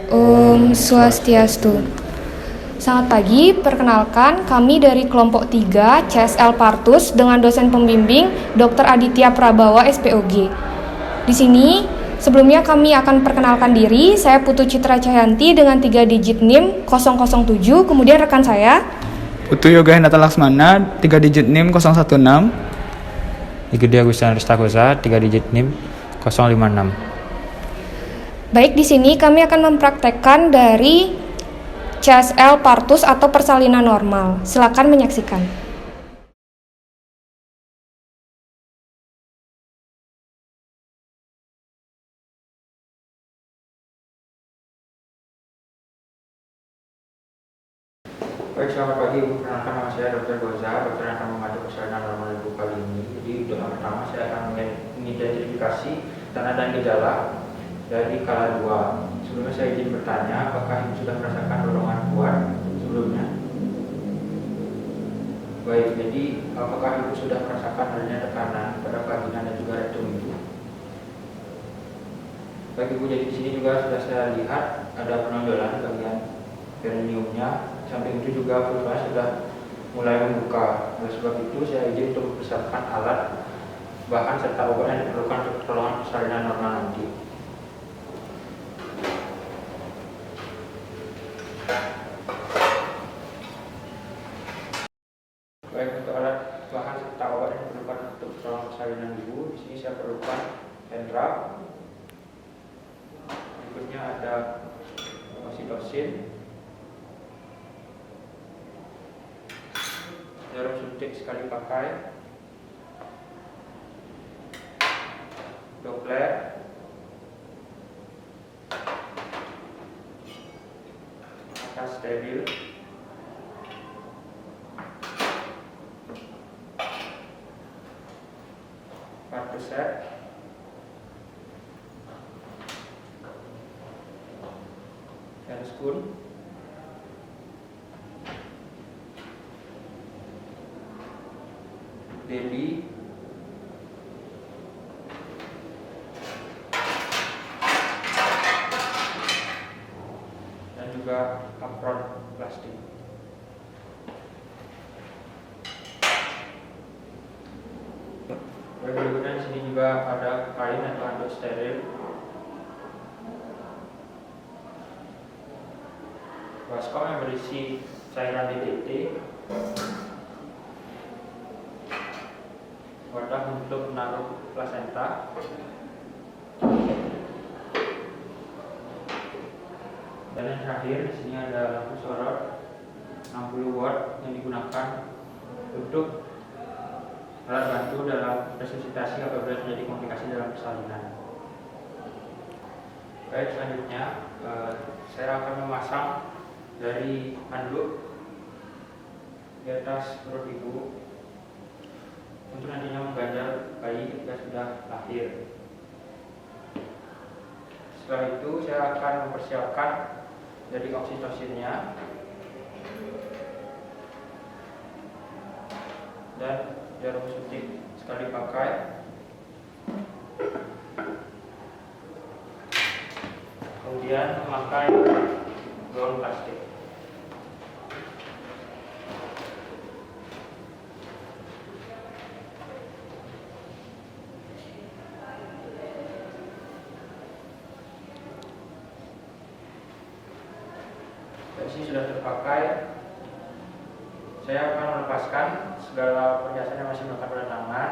Om Swastiastu. Selamat pagi, perkenalkan kami dari kelompok 3 CSL Partus dengan dosen pembimbing Dr. Aditya Prabawa SPOG. Di sini sebelumnya kami akan perkenalkan diri. Saya Putu Citra Cahyanti dengan 3 digit NIM 007, kemudian rekan saya Putu Yoga Hendata Laksmana 3 digit NIM 016. Igede Agustina Ristakosa 3 digit NIM 056. Baik, di sini kami akan mempraktekkan dari CSL Partus atau persalinan normal. Silakan menyaksikan. Baik, selamat pagi. Perkenalkan nama saya Dr. Goza, dokter yang akan membantu persalinan normal ibu kali ini. Jadi untuk yang pertama saya akan mengidentifikasi tanda dan gejala dari kala 2. Sebelumnya saya izin bertanya, apakah ibu sudah merasakan dorongan kuat sebelumnya? Baik, jadi apakah ibu sudah merasakan adanya tekanan pada vagina dan juga rektum ibu? Baik ibu, jadi di sini juga sudah saya lihat ada penonjolan bagian perineumnya. Samping itu juga vulva sudah mulai membuka. Oleh sebab itu saya izin untuk mempersiapkan alat, bahan serta obat yang diperlukan untuk pertolongan persalinan normal nanti. Baik, untuk alat, bahan serta obat yang diperlukan untuk pertolongan persalinan ibu, di sini saya perlukan hand drop. Berikutnya ada oksitosin, jarum suntik sekali pakai, Doppler, atas steril, Partuset, Spoon, Baby, dan juga apron plastik. Berikutnya di sini juga ada kain atau handuk steril, baskom yang berisi cairan DDT, wadah untuk menaruh plasenta, dan yang terakhir di sini ada lampu sorot 60 watt yang digunakan untuk alat bantu dalam resusitasi apabila terjadi komplikasi dalam persalinan. Baik, selanjutnya saya akan memasang dari handuk di atas perut ibu untuk nantinya mengganjal bayi ketika sudah lahir. Setelah itu saya akan mempersiapkan dari oksitosinnya dan jarum suntik sekali pakai, kemudian memakai gaun plastik. Ini sudah terpakai. Saya akan melepaskan segala perhiasan yang masih melekat pada tangan.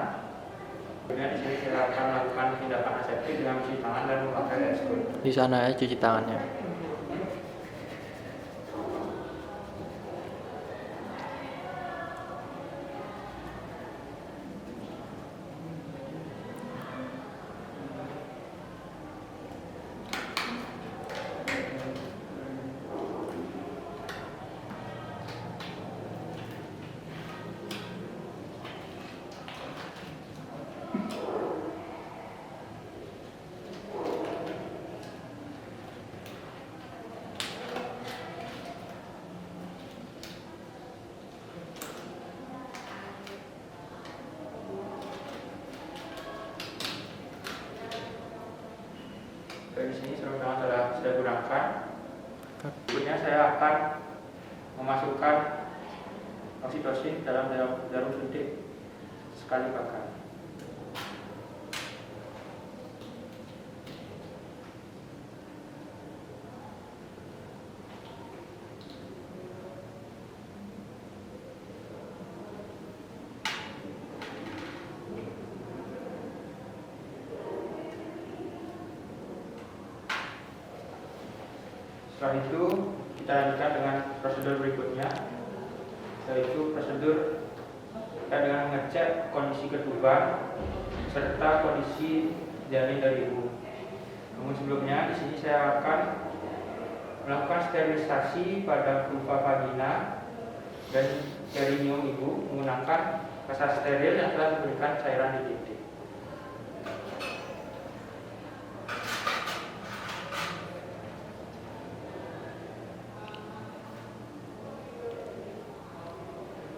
Kemudian di sini kita akan melakukan tindakan aseptik dengan mencuci tangan dan memakai air sabun. Di sana ya cuci tangannya. Berikutnya saya akan memasukkan oksitosin dalam jarum suntik sekali pakai. Setelah itu kita lanjutkan dengan prosedur berikutnya, yaitu prosedur terkait dengan mengecek kondisi ketuban serta kondisi janin dari ibu. Namun sebelumnya di sini saya akan melakukan sterilisasi pada vulva vagina dan perineum ibu menggunakan kasa steril yang telah diberikan cairan di titik.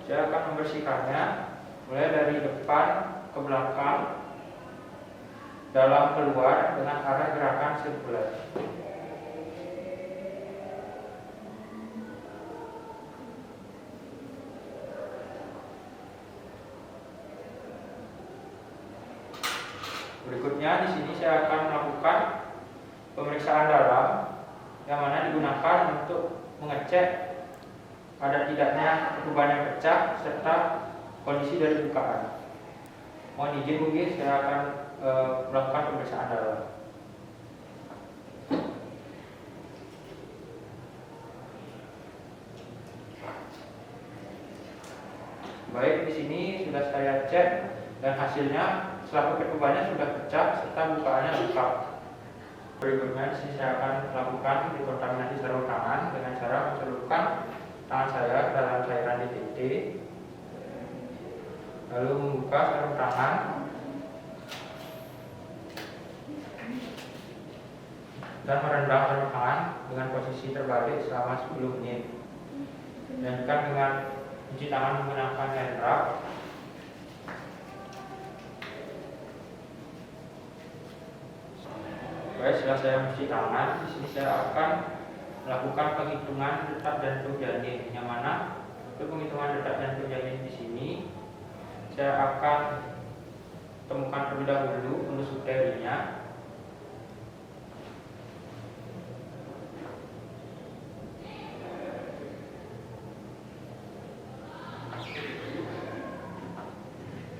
Saya akan membersihkannya mulai dari depan ke belakang, dalam keluar dengan arah gerakan sirkuler. Berikutnya di sini saya akan melakukan pemeriksaan dalam yang mana digunakan untuk mengecek ada tidaknya ketuban yang pecah serta kondisi dari bukaan. Mohon izin mungkin saya akan melakukan pemeriksaan dalam. Baik, di sini sudah saya cek dan hasilnya setelah ketubannya sudah pecah serta bukaannya lengkap. Berikutnya di sini saya akan melakukan dekontaminasi sarung tangan dengan cara mencelupkan tangan saya dalam cairan DTT, lalu membuka sarung tangan dan merendam sarung tangan dengan posisi terbalik selama 10 menit. Lanjutkan dengan cuci tangan menggunakan hand rub. Baik, setelah saya mencuci tangan, di sini saya akan melakukan penghitungan detak jantung janin, yang mana untuk penghitungan detak jantung janin di sini saya akan temukan terlebih dahulu fundus uterinya.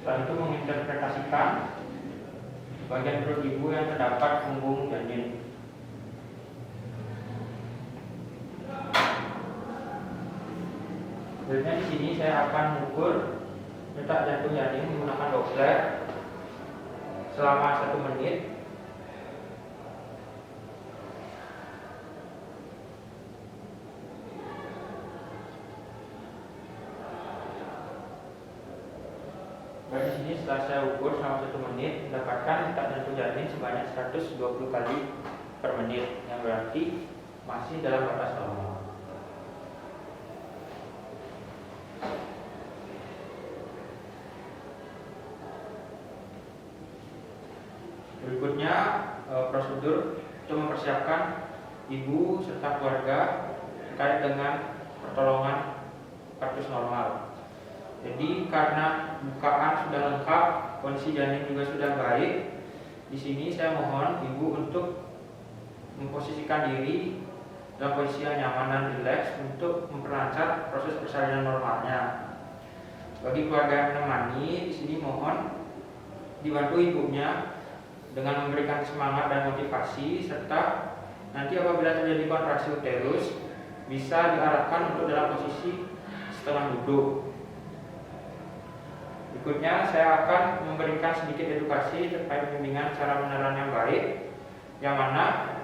Setelah itu menginterpretasikan bagian perut ibu yang terdapat punggung janin. Selanjutnya di sini saya akan mengukur detak jantung janin menggunakan Doppler selama 1 menit. Dan di sini setelah saya ukur selama 1 menit mendapatkan detak jantung janin sebanyak 120 kali per menit, yang berarti masih dalam batas normal. Berikutnya prosedur untuk mempersiapkan ibu serta keluarga terkait dengan pertolongan partus normal. Jadi karena bukaan sudah lengkap, kondisi janin juga sudah baik, di sini saya mohon ibu untuk memposisikan diri dalam posisi yang nyaman dan rileks untuk memperlancar proses persalinan normalnya. Bagi keluarga yang menemani, di sini mohon dibantu ibunya dengan memberikan semangat dan motivasi, serta nanti apabila terjadi kontraksi uterus bisa diarahkan untuk dalam posisi setengah duduk. Berikutnya saya akan memberikan sedikit edukasi terkait bimbingan cara menelan yang baik, yang mana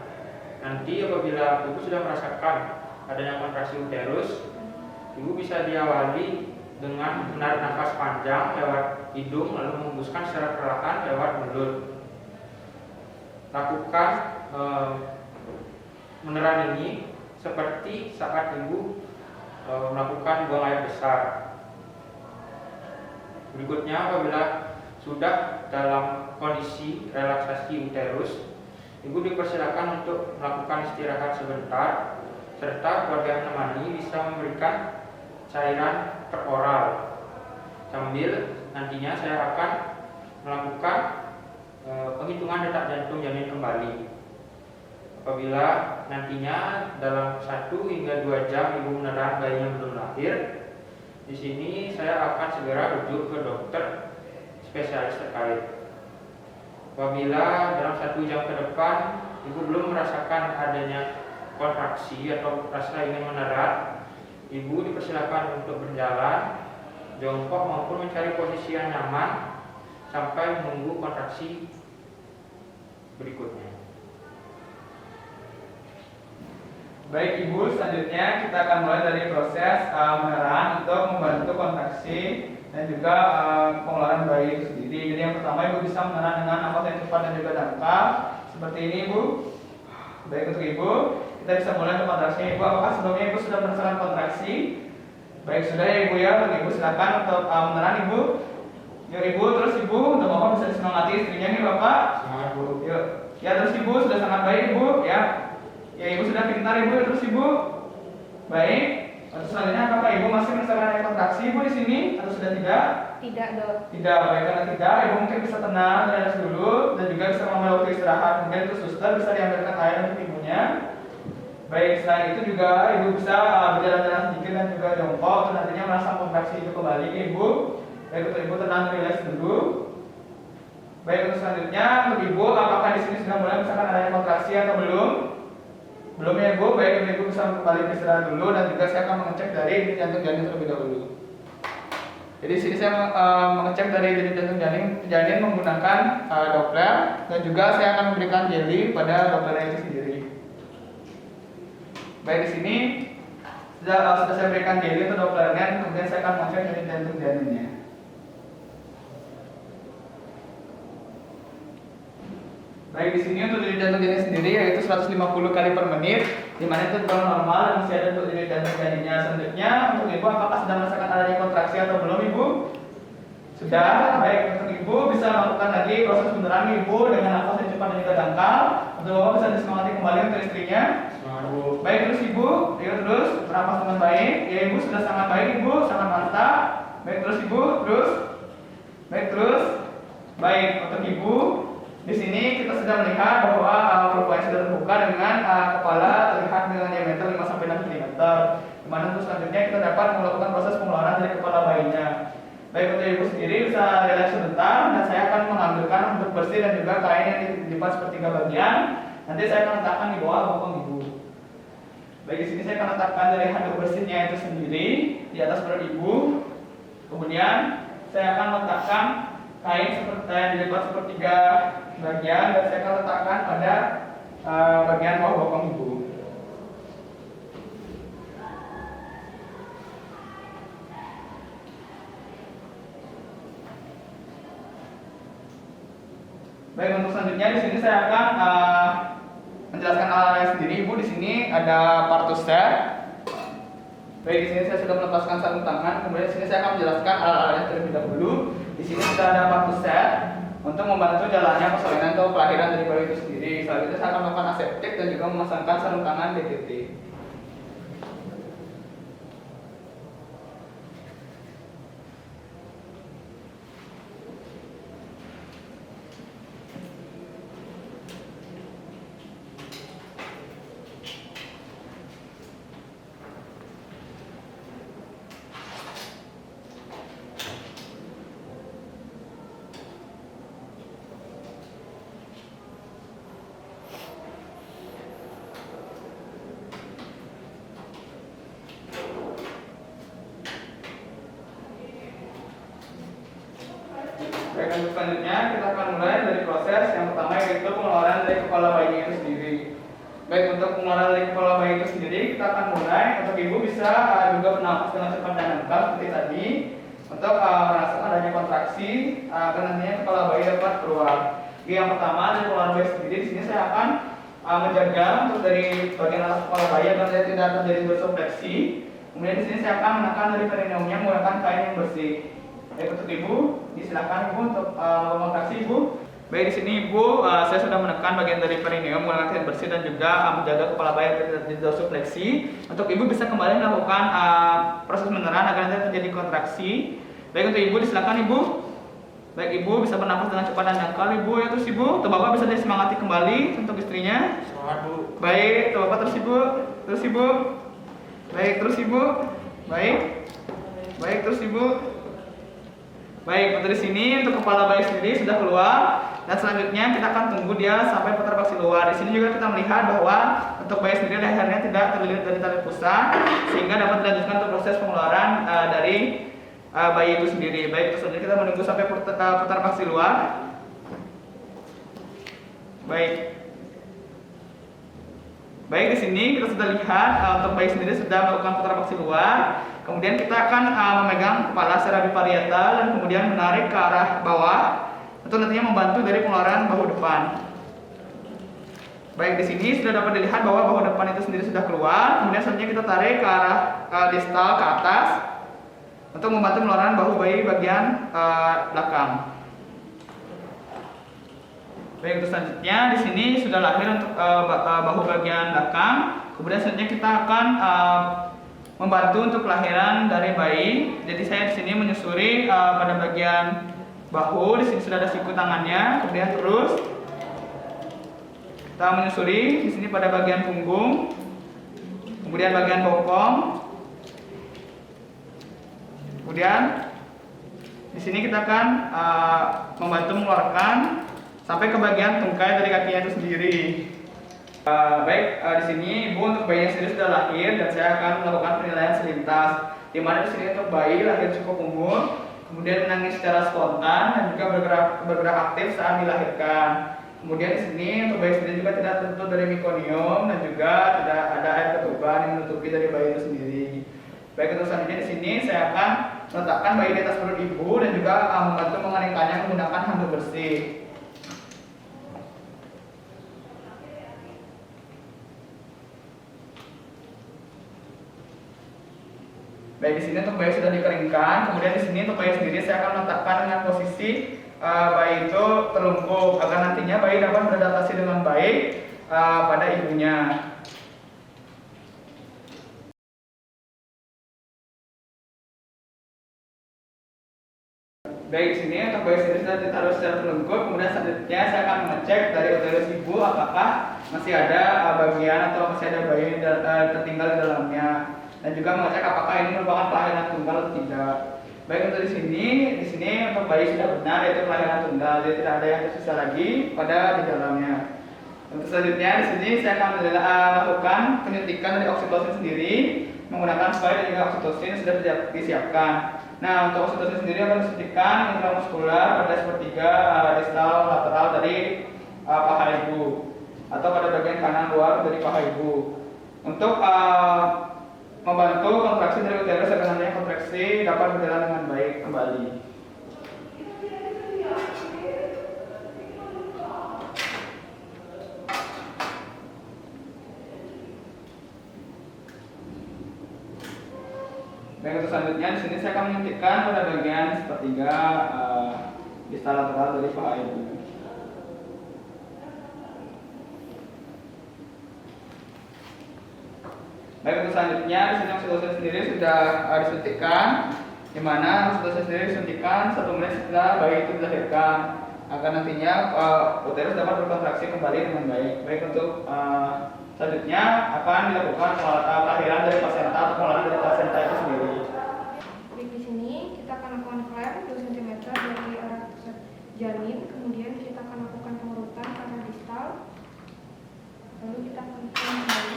nanti apabila ibu sudah merasakan adanya kontraksi uterus, ibu bisa diawali dengan menarik nafas panjang lewat hidung lalu menghembuskan secara perlahan lewat mulut. Lakukan menelan ini seperti saat ibu melakukan buang air besar. Berikutnya apabila sudah dalam kondisi relaksasi uterus, ibu dipersilakan untuk melakukan istirahat sebentar serta keluarga yang menemani bisa memberikan cairan peroral. Sambil nantinya saya akan melakukan penghitungan detak jantung janin kembali. Apabila nantinya dalam 1 hingga 2 jam ibu menelan bayinya belum lahir, di sini saya akan segera rujuk ke dokter spesialis terkait. Apabila dalam 1 jam ke depan ibu belum merasakan adanya kontraksi atau rasa ingin menerat, ibu dipersilakan untuk berjalan, jongkok maupun mencari posisi yang nyaman sampai menunggu kontraksi berikutnya. Baik Ibu, selanjutnya kita akan mulai dari proses meneran untuk membantu kontraksi dan juga pengeluaran bayi itu sendiri. Jadi yang pertama Ibu bisa meneran dengan nafas yang cepat dan juga dangkal seperti ini Ibu. Baik untuk Ibu, kita bisa mulai untuk kontraksinya Ibu. Apakah sebelumnya Ibu sudah merasakan kontraksi? Baik sudah ya Ibu ya, untuk Ibu silakan untuk meneran Ibu. Yuk Ibu, terus Ibu, untuk Bapak bisa disemangati istrinya nih Bapak. Semangat Bu. Yuk, ya terus Ibu sudah sangat baik Ibu ya. Ya Ibu sudah pintar Ibu, terus Ibu. Baik. Terus selanjutnya apakah Ibu masih merasakan adanya kontraksi Ibu di sini atau sudah tidak? Tidak, Dok. Tidak, baik karena tidak, Ibu mungkin bisa tenang, relax dulu dan juga bisa mengambil waktu istirahat. Mungkin itu suster bisa diambilkan air untuk ibunya. Baik, selain itu juga Ibu bisa berjalan-jalan sedikit dan juga jongkok untuk nantinya merasakan kontraksi itu kembali ke Ibu. Baik untuk Ibu tenang, relax dulu. Baik untuk selanjutnya untuk Ibu, apakah di sini sudah mulai misalkan adanya kontraksi atau belum? Belum ya Ibu, baik Ibu bisa kembali istirahat dulu dan juga saya akan mengecek dari denyut jantung janin terlebih dahulu. Jadi sini saya mengecek dari denyut jantung janin menggunakan Doppler dan juga saya akan memberikan jeli pada Doppler itu sendiri. Baik di sini sudah saya berikan jeli untuk Dopplernya, kemudian saya akan mengecek denyut jantung janinnya. Baik di sini untuk denyut jantung janin sendiri yaitu 150 kali per menit, di mana itu tergolong normal dan masih ada untuk denyut jantung janinnya. Selanjutnya untuk Ibu apakah sudah merasakan adanya kontraksi atau belum Ibu? Sudah. Baik untuk Ibu bisa melakukan lagi proses beneran Ibu dengan nafas yang cepat dan juga dangkal. Untuk Bapak bisa disemangati kembali untuk istrinya. Semangat Bu. Baik terus Ibu, ayo terus bernafas dengan baik. Ya Ibu sudah sangat baik Ibu, sangat mantap. Baik terus Ibu, terus. Baik terus. Baik untuk Ibu. Di sini kita sudah melihat bahwa perempuan sudah terbuka dengan kepala terlihat dengan diameter 5 sampai 6 cm. Di mana untuk selanjutnya kita dapat melakukan proses pengeluaran dari kepala bayinya. Baik untuk Ibu sendiri bisa relax sebentar dan saya akan mengambilkan handuk bersih dan juga kain yang dilipat sepertiga bagian. Nanti saya akan letakkan di bawah bokong Ibu. Baik di sini saya akan letakkan dari handuk bersihnya itu sendiri di atas perut Ibu. Kemudian saya akan letakkan kain seperti yang dilipat sepertiga bagian dan saya akan letakkan pada bagian bawah bokong Ibu. Baik untuk selanjutnya di sini saya akan menjelaskan alat-alatnya sendiri Ibu. Di sini ada partus set. Baik di sini saya sudah melepaskan sarung tangan. Kemudian di sini saya akan menjelaskan alat-alatnya terlebih dahulu. Di sini sudah ada partus set untuk membantu jalannya persalinan atau kelahiran dari bayi itu sendiri. Selanjutnya saya akan melakukan aseptik dan juga memasangkan sarung tangan DTT. Baik, untuk selanjutnya kita akan mulai dari proses yang pertama yaitu pengeluaran dari kepala bayi itu sendiri. Baik, untuk pengeluaran dari kepala bayi itu sendiri kita akan mulai. Untuk Ibu bisa juga bernafas dengan cepat dan dangkal seperti tadi untuk merasakan adanya kontraksi agar nantinya kepala bayi dapat keluar. Yang pertama dari pengeluaran bayi sendiri, di sini saya akan menjaga untuk dari bagian atas kepala bayi agar tidak terjadi dorsofleksi. Kemudian di sini saya akan menekan dari perineumnya menggunakan kain yang bersih. Baik untuk Ibu, disilakan Ibu untuk mengontraksi Ibu. Baik, di sini Ibu, saya sudah menekan bagian dari perineum menggunakan hand bersih dan juga menjaga kepala bayi agar tidak dorsifleksi. Untuk Ibu bisa kembali melakukan proses meneran agar tidak terjadi kontraksi. Baik, untuk Ibu disilakan Ibu. Baik, Ibu bisa bernafas dengan cepat dan dangkal Ibu ya. Terus Ibu, untuk Bapak bisa disemangati kembali untuk istrinya. Semangat Bu. Baik, untuk Bapak terus Ibu. Terus Ibu. Baik, terus Ibu. Baik. Baik, terus Ibu. Baik, untuk di sini untuk kepala bayi sendiri sudah keluar. Dan selanjutnya kita akan tunggu dia sampai putar baksi luar. Di sini juga kita melihat bahwa untuk bayi sendiri lehernya tidak terlilit dari tali pusat, sehingga dapat dilanjutkan untuk proses pengeluaran dari bayi itu sendiri. Baik, selanjutnya kita menunggu sampai putar baksi luar. Baik. Baik, di sini kita sudah lihat untuk bayi sendiri sudah melakukan putar baksi luar. Kemudian kita akan memegang kepala secara biparietal dan kemudian menarik ke arah bawah. Itu nantinya membantu dari pengeluaran bahu depan. Baik, di sini sudah dapat dilihat bahwa bahu depan itu sendiri sudah keluar. Kemudian selanjutnya kita tarik ke arah distal ke atas untuk membantu pengeluaran bahu bayi bagian belakang. Baik, untuk selanjutnya di sini sudah lahir untuk bahu bagian belakang. Kemudian selanjutnya kita akan membantu untuk kelahiran dari bayi. Jadi saya di sini menyusuri pada bagian bahu, di sini sudah ada siku tangannya, kemudian terus kita menyusuri di sini pada bagian punggung, kemudian bagian bokong, kemudian di sini kita akan membantu mengeluarkan sampai ke bagian tungkai dari kakinya itu sendiri. Baik, di sini Ibu untuk bayi yang sendiri sudah lahir dan saya akan melakukan penilaian selintas, di mana di sini untuk bayi lahir cukup umur, kemudian menangis secara spontan dan juga bergerak aktif saat dilahirkan. Kemudian di sini untuk bayi sendiri juga tidak tertutup dari mekonium dan juga tidak ada air ketuban yang menutupi dari bayi itu sendiri. Baik, untuk selanjutnya di sini saya akan meletakkan bayi di atas perut Ibu dan juga membantu mengeringkannya menggunakan handuk bersih. Baik, di sini untuk bayi sudah dikeringkan. Kemudian di sini untuk bayi sendiri saya akan meletakkan dengan posisi bayi itu terlungkup agar nantinya bayi dapat beradaptasi dengan baik pada ibunya. Baik, di sini untuk bayi sendiri sudah ditaruh secara terlungkup. Kemudian selanjutnya saya akan mengecek dari uterus ibu apakah masih ada bagian atau masih ada bayi tertinggal di dalamnya. Dan juga mengecek apakah ini merupakan kelahiran tunggal atau tidak. Baik, untuk di sini untuk bayi sudah benar yaitu kelahiran tunggal, jadi tidak ada yang tersisa lagi pada di dalamnya. Untuk selanjutnya di sini saya akan melakukan penyuntikan dari oksitosin sendiri menggunakan spray dan juga oksitosin yang sudah disiapkan. Nah, untuk oksitosin sendiri akan disuntikan intramuskular pada sepertiga distal lateral dari paha ibu atau pada bagian kanan luar dari paha ibu. Untuk membantu kontraksi dari uterus agar nantinya kontraksi dapat berjalan dengan baik kembali. Baik, untuk selanjutnya di sini saya akan menyuntikkan pada bagian sepertiga distal lateral dari paha ibu. Baik, untuk selanjutnya di sini oksitosin sendiri sudah disuntikkan, di mana oksitosin sendiri disuntikkan 1 menit setelah bayi itu dilahirkan agar nantinya uterus dapat berkontraksi kembali dengan baik. Baik, untuk selanjutnya akan dilakukan kelahiran dari plasenta atau pengeluaran dari plasenta itu sendiri. Baik, di sini kita akan lakukan clamp 2 cm dari arah pusat janin, kemudian kita akan lakukan pengurutan ke arah distal, lalu kita akan kembali.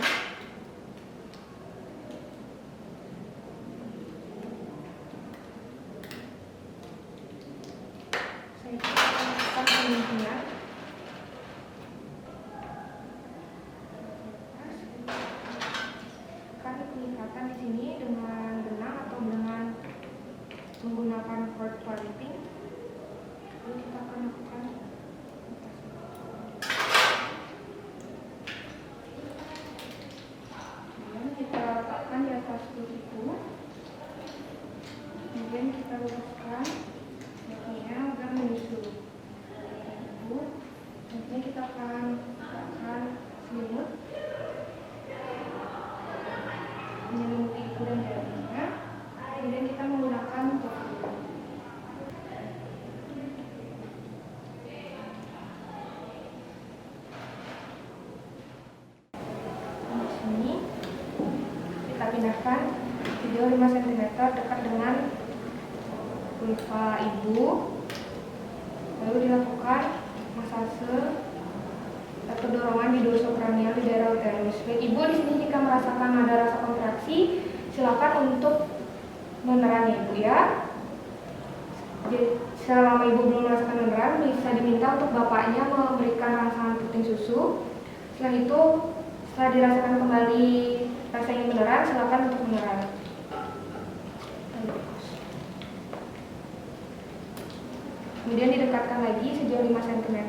Peningkatan di sini dengan benang atau dengan menggunakan cord clamping. Lalu kita akan lakukan kemudian kita letakkan di atas perut ibu. Kemudian kita luruskan kakinya agar menyusul ibu. kita pindahkan sejauh 5 cm dekat dengan vulva ibu. Lalu dilakukan masase atau dorongan di dorsokranial di daerah uterus. Baik ibu, di sini jika merasakan ada rasa kontraksi, silakan untuk meneran ibu ya. Jadi, selama ibu belum merasakan meneran, bisa diminta untuk bapaknya memberikan rangsangan puting susu. Setelah itu, setelah dirasakan kembali rasanya meneran, silakan untuk meneran. Kemudian didekatkan lagi sejauh 5 cm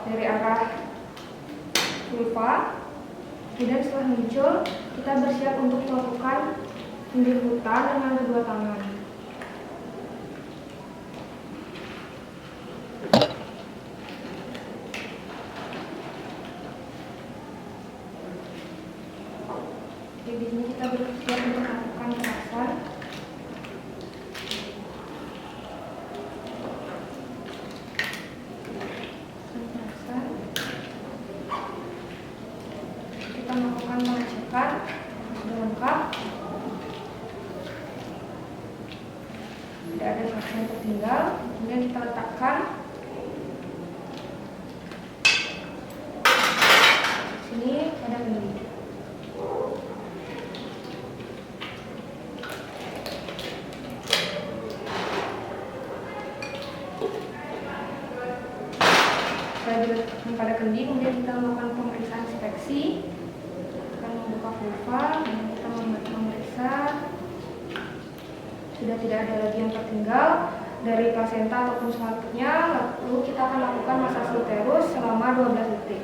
dari arah vulva. Kemudian setelah muncul, kita bersiap untuk melakukan penjemputan dengan kedua tangan. Jadi di sini kita bersiap untuk melakukan perasan. Kita melakukan pengecekan sudah lengkap, tidak ada satu yang tertinggal. Kemudian kita letakkan sini pada kendi. Setelah diletakkan pada kendi, kemudian kita melakukan pemeriksaan inspeksi. Membuka vulva dan kita memeriksa sudah tidak ada lagi yang tertinggal dari plasenta ataupun selaputnya. Lalu kita akan lakukan masase uterus selama 12 detik.